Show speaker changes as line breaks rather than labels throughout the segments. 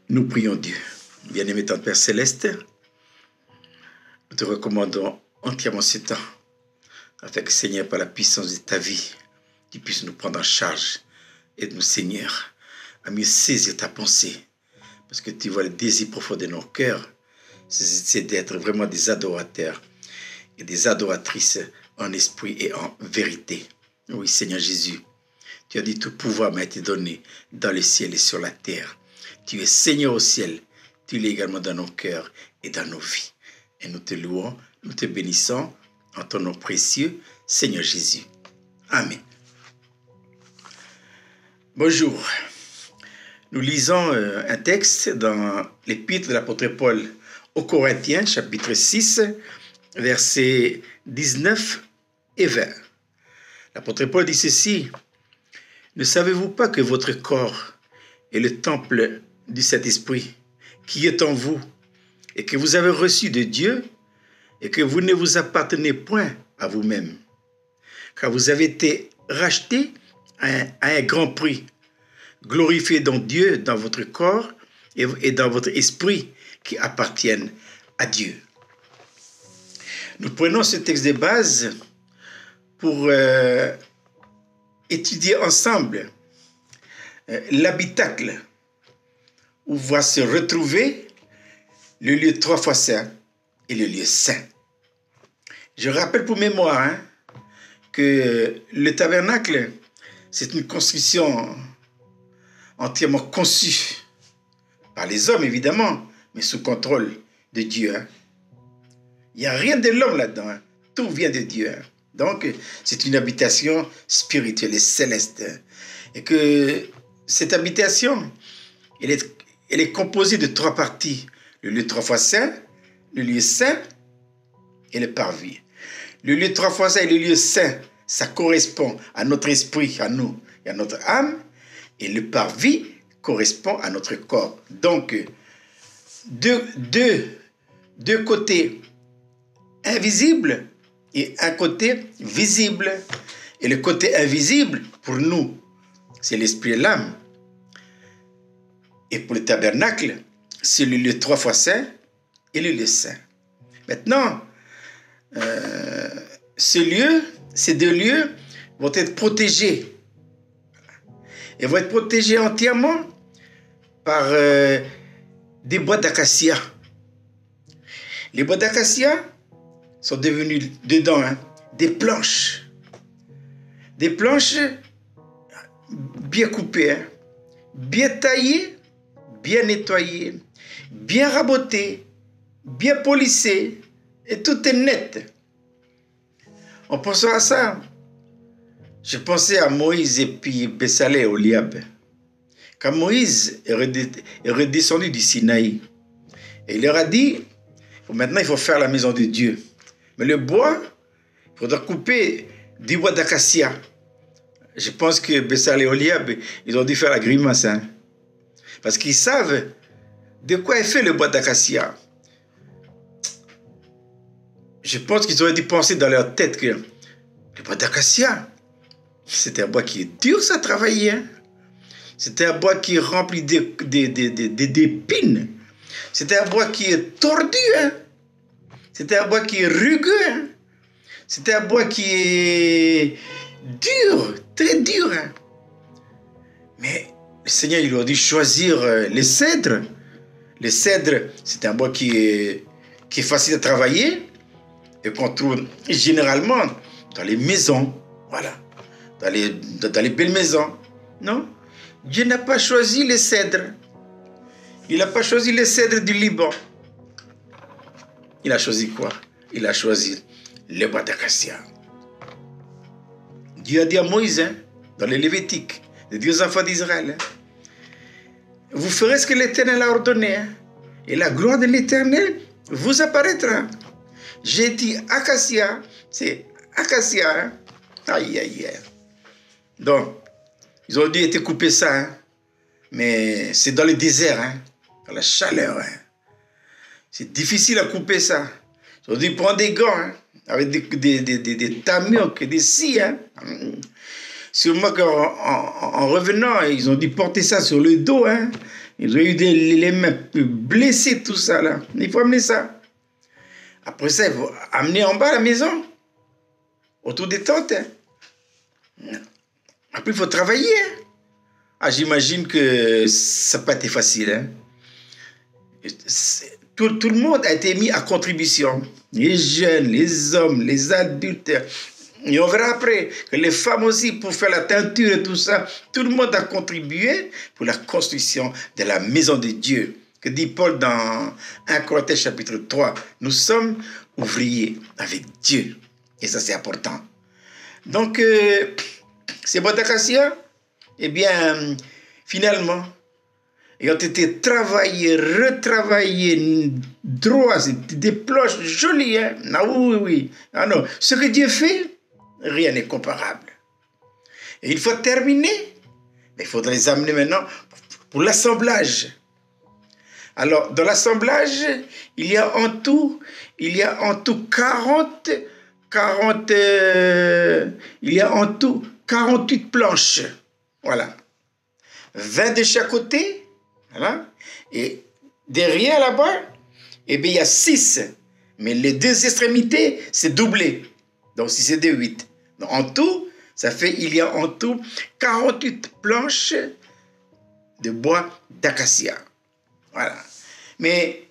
Nous prions Dieu. Bien-aimé Tante Père Céleste, nous te recommandons entièrement ce temps, afin que, Seigneur, par la puissance de ta vie, tu puisses nous prendre en charge. Aide-nous, Seigneur, à mieux saisir ta pensée, parce que tu vois le désir profond de nos cœurs, c'est d'être vraiment des adorateurs et des adoratrices en esprit et en vérité. Oui, Seigneur Jésus, tu as dit tout pouvoir m'a été donné dans le ciel et sur la terre. Tu es Seigneur au ciel, tu l'es également dans nos cœurs et dans nos vies. Et nous te louons, nous te bénissons en ton nom précieux, Seigneur Jésus. Amen. Bonjour. Nous lisons un texte dans l'épître de l'apôtre Paul aux Corinthiens, chapitre 6, versets 19 et 20. L'apôtre Paul dit ceci: « Ne savez-vous pas que votre corps est le temple du Saint-Esprit qui est en vous et que vous avez reçu de Dieu et que vous ne vous appartenez point à vous-même, car vous avez été rachetés à un grand prix. Glorifiez donc Dieu dans votre corps et dans votre esprit qui appartiennent à Dieu. » Nous prenons ce texte de base pour étudier ensemble l'habitacle où va se retrouver le lieu 3 fois saint et le lieu saint. Je rappelle pour mémoire que le tabernacle, c'est une construction entièrement conçue par les hommes, évidemment, mais sous contrôle de Dieu. Il n'y a rien de l'homme là-dedans. Tout vient de Dieu. Donc, c'est une habitation spirituelle et céleste. Et que cette habitation, elle est composée de 3 parties. Le lieu 3 fois saint, le lieu saint et le parvis. Le lieu 3 fois saint et le lieu saint, ça correspond à notre esprit, à nous et à notre âme. Et le parvis correspond à notre corps. Donc, deux côtés invisibles et un côté visible. Et le côté invisible, pour nous, c'est l'esprit et l'âme. Et pour le tabernacle, c'est le lieu 3 fois saint et le lieu saint. Maintenant, ces 2 lieux vont être protégés. Et vont être protégés entièrement par des bois d'acacia. Les bois d'acacia sont devenus dedans des planches. Des planches bien coupées, bien taillées, bien nettoyées, bien rabotées, bien polissées, et tout est net. En pensant à ça, je pensais à Moïse et puis Bessalé au Liab. Quand Moïse est redescendu du Sinaï, et il leur a dit, maintenant il faut faire la maison de Dieu. Mais le bois, il faudra couper du bois d'acacia. Je pense que Bessalé et Oliab, ils ont dû faire la grimace. Parce qu'ils savent de quoi est fait le bois d'acacia. Je pense qu'ils auraient dû penser dans leur tête que le bois d'acacia, c'est un bois qui est dur à travailler. C'est un bois qui est rempli d'épines. C'est un bois qui est tordu. C'est un bois qui est rugueux. C'est un bois qui est dur, très dur. Mais le Seigneur, il a dû choisir les cèdres. Les cèdres, c'est un bois qui est facile à travailler et qu'on trouve généralement dans les maisons. Voilà. Dans les belles maisons. Non? Dieu n'a pas choisi les cèdres. Il n'a pas choisi les cèdres du Liban. Il a choisi quoi? Il a choisi le bois d'acacia. Dieu a dit à Moïse, dans les Lévitiques, les 2 enfants d'Israël, vous ferez ce que l'Éternel a ordonné, et la gloire de l'Éternel vous apparaîtra. J'ai dit acacia, c'est acacia. Aïe, aïe, aïe. Donc, ils ont dû être coupés ça, mais c'est dans le désert, dans la chaleur. C'est difficile à couper ça. Ils ont dû prendre des gants, avec des tamiocs, des scies. Sûrement qu'en revenant, ils ont dû porter ça sur le dos. Ils ont eu les mains blessées, tout ça là. Il faut amener ça. Après ça, il faut amener en bas à la maison, autour des tentes. Après, il faut travailler. Ah, j'imagine que ça n'a pas été facile. Hein. Tout le monde a été mis à contribution. Les jeunes, les hommes, les adultes. Et on verra après que les femmes aussi, pour faire la teinture et tout ça, tout le monde a contribué pour la construction de la maison de Dieu. Que dit Paul dans 1 Corinthiens chapitre 3. Nous sommes ouvriers avec Dieu. Et ça, c'est important. Donc, ces bois d'acacia, eh bien, finalement, ils ont été travaillés, retravaillés, droits, c'est des planches jolies. Hein? Ah oui, oui. Ah non, ce que Dieu fait, rien n'est comparable. Et une fois terminé, il faudra les amener maintenant pour l'assemblage. Alors, dans l'assemblage, il y a en tout 48 planches. Voilà. 20 de chaque côté. Voilà. Et derrière là-bas, eh bien, il y a 6. Mais les deux extrémités, c'est doublé. Donc, si c'est de 8. Donc, en tout, il y a en tout 48 planches de bois d'acacia. Voilà. Mais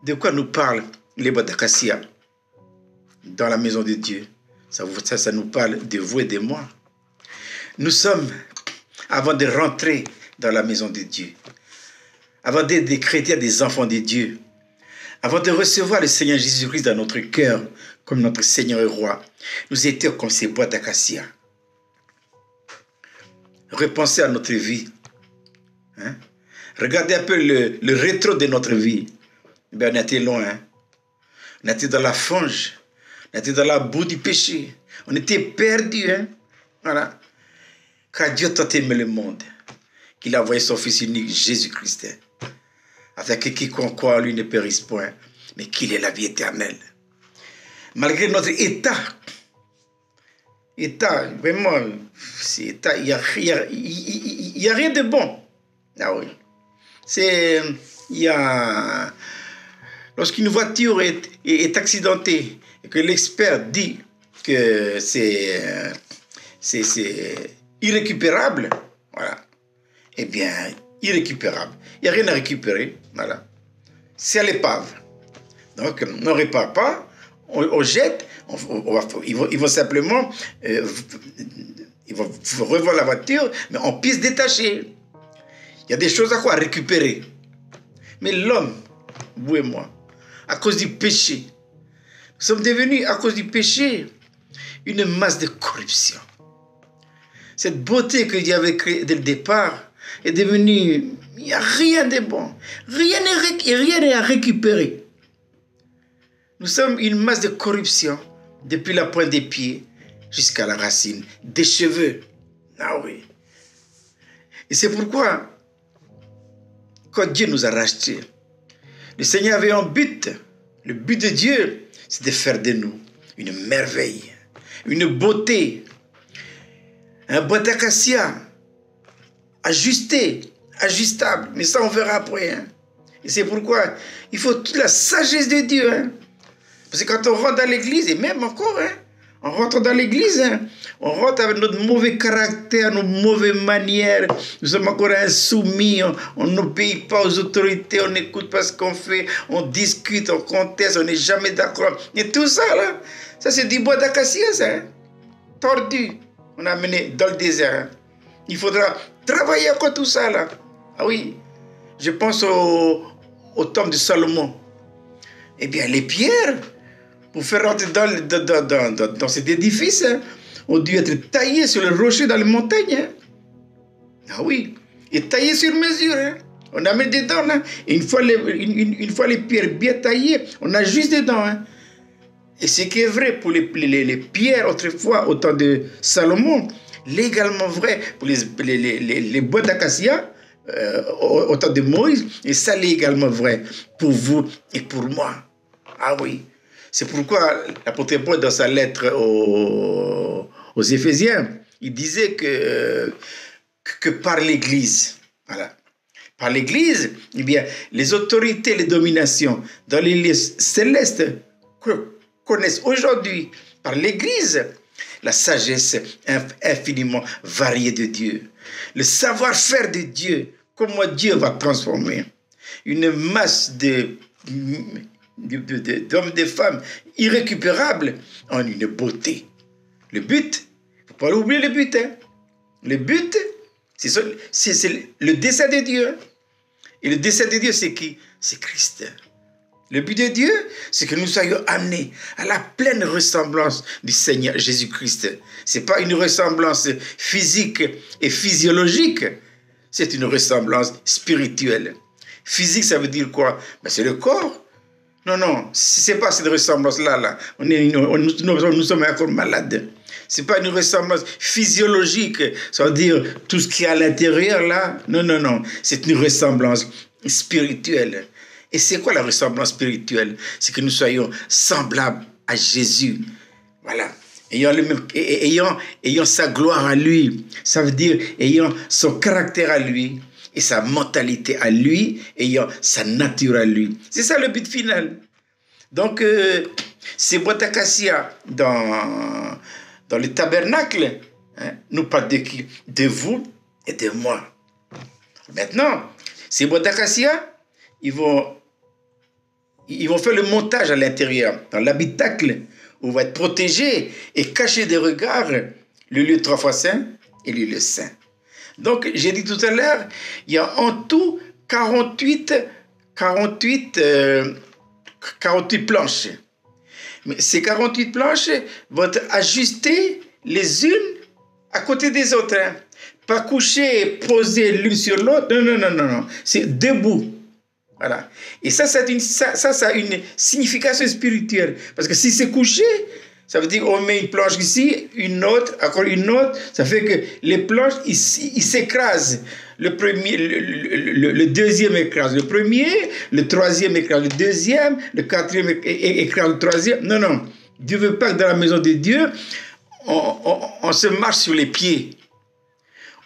de quoi nous parlent les bois d'acacia dans la maison de Dieu? Ça nous parle de vous et de moi. Nous sommes, avant de rentrer dans la maison de Dieu, avant d'être des chrétiens, des enfants de Dieu, avant de recevoir le Seigneur Jésus-Christ dans notre cœur comme notre Seigneur et Roi, nous étions comme ces bois d'acacia. Repensez à notre vie. Hein? Regardez un peu le rétro de notre vie. Eh bien, on était loin. Hein? On était dans la fange. On était dans la boue du péché. On était perdus. Hein? Voilà. Car Dieu a tant aimé le monde qu'il a envoyé son Fils unique, Jésus-Christ, hein? Afin que quiconque croit en lui ne périsse point, mais qu'il ait la vie éternelle. Malgré notre état, vraiment, c'est état, il n'y a rien de bon. Ah oui. Lorsqu'une voiture est accidentée et que l'expert dit que c'est irrécupérable, voilà, eh bien, irrécupérable. Il n'y a rien à récupérer, voilà. C'est à l'épave. Donc, on ne répare pas, on jette, ils vont simplement revoir la voiture, mais en pièces détachées. Il y a des choses à quoi récupérer. Mais l'homme, vous et moi, à cause du péché, nous sommes devenus, à cause du péché, une masse de corruption. Cette beauté que Dieu avait créée dès le départ est devenue, il n'y a rien de bon. Rien n'est à récupérer. Nous sommes une masse de corruption depuis la pointe des pieds jusqu'à la racine des cheveux. Ah oui. Et c'est pourquoi, quand Dieu nous a rachetés, le Seigneur avait un but. Le but de Dieu, c'est de faire de nous une merveille, une beauté, un bois d'acacia, ajusté, ajustable. Mais ça, on verra après. Hein. Et c'est pourquoi il faut toute la sagesse de Dieu. Hein. Parce que quand on rentre dans l'église, et même encore, hein, on rentre dans l'église, hein, on rentre avec notre mauvais caractère, nos mauvaises manières. Nous sommes encore insoumis, on n'obéit pas aux autorités, on n'écoute pas ce qu'on fait, on discute, on conteste, on n'est jamais d'accord. Et tout ça, là, ça c'est du bois d'acacia, ça. Hein, tordu, on a amené dans le désert. Hein. Il faudra travailler encore tout ça, là. Ah oui, je pense au temple de Salomon. Eh bien, les pierres, pour faire rentrer dans cet édifice, hein, ont dû être taillées sur le rocher dans les montagnes. Hein. Ah oui, et taillées sur mesure. Hein. On a mis dedans. Hein. Et une fois les pierres bien taillées, on a juste dedans. Hein. Et ce qui est vrai pour les pierres autrefois au temps de Salomon, légalement vrai pour les bois d'acacia au temps de Moïse, et ça l'est également vrai pour vous et pour moi. Ah oui. C'est pourquoi l'apôtre Paul, dans sa lettre aux Éphésiens, il disait que par l'Église, Voilà. Par l'Église, eh bien, les autorités, les dominations dans les lieux célestes connaissent aujourd'hui, par l'Église, la sagesse infiniment variée de Dieu, le savoir-faire de Dieu, comment Dieu va transformer une masse d'hommes, de femmes irrécupérables en une beauté. Le but, il ne faut pas oublier le but. Hein. Le but, c'est le dessein de Dieu. Et le dessein de Dieu, c'est qui? C'est Christ. Le but de Dieu, c'est que nous soyons amenés à la pleine ressemblance du Seigneur Jésus-Christ. Ce n'est pas une ressemblance physique et physiologique, c'est une ressemblance spirituelle. Physique, ça veut dire quoi? Ben, c'est le corps. Non, non, ce n'est pas cette ressemblance-là. Nous sommes encore malades. Ce n'est pas une ressemblance physiologique, ça veut dire tout ce qui est à l'intérieur, là. Non, non, non, c'est une ressemblance spirituelle. Et c'est quoi la ressemblance spirituelle? C'est que nous soyons semblables à Jésus. Voilà. Ayant sa gloire à lui. Ça veut dire ayant son caractère à lui et sa mentalité à lui, ayant sa nature à lui. C'est ça le but final. Donc, ces boîtes d'acacia dans le tabernacle, hein, nous parlent de qui? De vous et de moi. Maintenant, ces boîtes d'acacia, ils vont faire le montage à l'intérieur, dans l'habitacle, où va être protégé et caché des regards le lieu 3 fois saint et le lieu saint. Donc, j'ai dit tout à l'heure, il y a en tout 48 planches. Mais ces 48 planches vont être ajustées les unes à côté des autres. Hein. Pas couchées, posées l'une sur l'autre. Non, non, non, non, non. C'est debout. Voilà. Et ça a une signification spirituelle. Parce que si c'est couché, ça veut dire qu'on met une planche ici, une autre, encore une autre. Ça fait que les planches, ils s'écrasent. Le deuxième écrase le premier, le troisième écrase le deuxième, le quatrième écrase le troisième. Non, non. Dieu ne veut pas que dans la maison de Dieu, on se marche sur les pieds.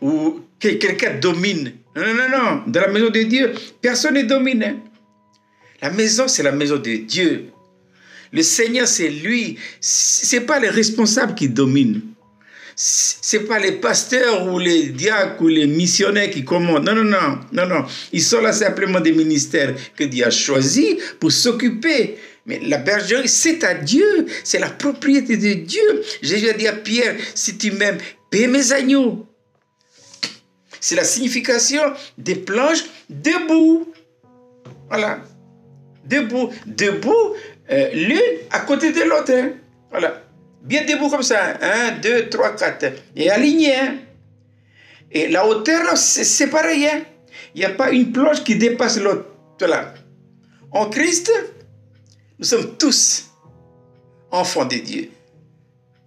Ou que quelqu'un domine. Non, non, non, non. Dans la maison de Dieu, personne ne domine. Hein. La maison, c'est la maison de Dieu. Le Seigneur, c'est lui. Ce n'est pas les responsables qui dominent. Ce n'est pas les pasteurs ou les diacres ou les missionnaires qui commandent. Non, non, non, non, non. Ils sont là simplement des ministères que Dieu a choisis pour s'occuper. Mais la bergerie, c'est à Dieu. C'est la propriété de Dieu. Jésus a dit à Pierre, si tu m'aimes, paie mes agneaux. C'est la signification des planches debout. Voilà. Debout. Debout, l'une à côté de l'autre. Hein. Voilà. Bien debout comme ça. 1, 2, 3, 4. Et aligné. Hein. Et la hauteur, c'est pareil. Hein. Il n'y a pas une planche qui dépasse l'autre. Voilà. En Christ, nous sommes tous enfants de Dieu.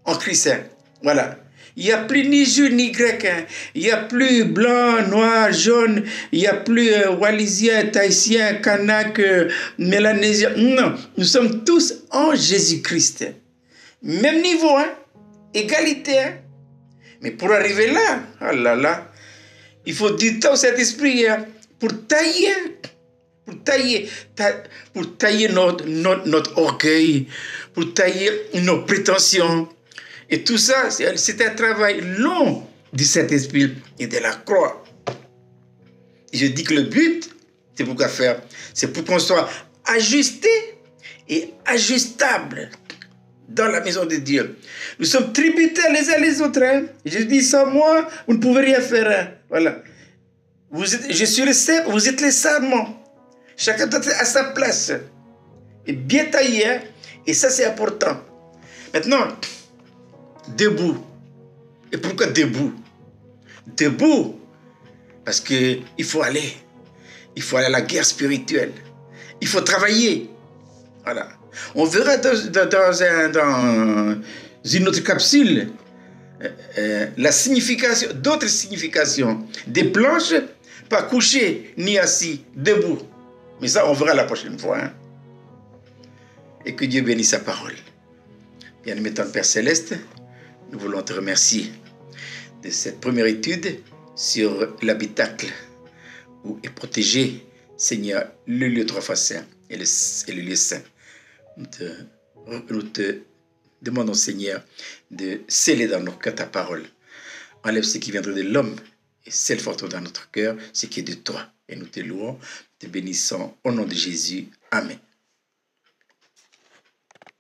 En Christ. Hein. Voilà. Il n'y a plus ni juif ni grec. Hein. Il n'y a plus blanc, noir, jaune. Il n'y a plus wallisien, tahitien, kanak, mélanésien. Non, nous sommes tous en Jésus-Christ. Même niveau, hein? Égalité. Hein? Mais pour arriver là, oh là là, il faut du temps au Saint-Esprit hein? Pour tailler notre orgueil, pour tailler nos prétentions. Et tout ça, c'est un travail long du Saint-Esprit et de la croix. Et je dis que le but, c'est pour quoi faire? C'est pour qu'on soit ajusté et ajustable dans la maison de Dieu. Nous sommes tributaires les uns les autres. Hein? Je dis sans moi, vous ne pouvez rien faire. Hein? Voilà. Je suis le serment, vous êtes les serments. Chacun doit être à sa place. Et bien taillé. Hein? Et ça, c'est important. Maintenant, debout. Et pourquoi debout? Debout, parce qu'il faut aller. Il faut aller à la guerre spirituelle. Il faut travailler. Voilà. On verra dans une autre capsule la signification, d'autres significations des planches, pas couchées ni assis, debout. Mais ça, on verra la prochaine fois. Hein. Et que Dieu bénisse sa parole. Bien-aimé ton Père Céleste, nous voulons te remercier de cette première étude sur l'habitacle. où est protégé, Seigneur, le lieu trois fois saint et le lieu saint. Nous te demandons, Seigneur, de sceller dans nos cœurs ta parole. Enlève ce qui viendrait de l'homme et scelle fortement dans notre cœur ce qui est de toi. Et nous te louons, te bénissons au nom de Jésus. Amen.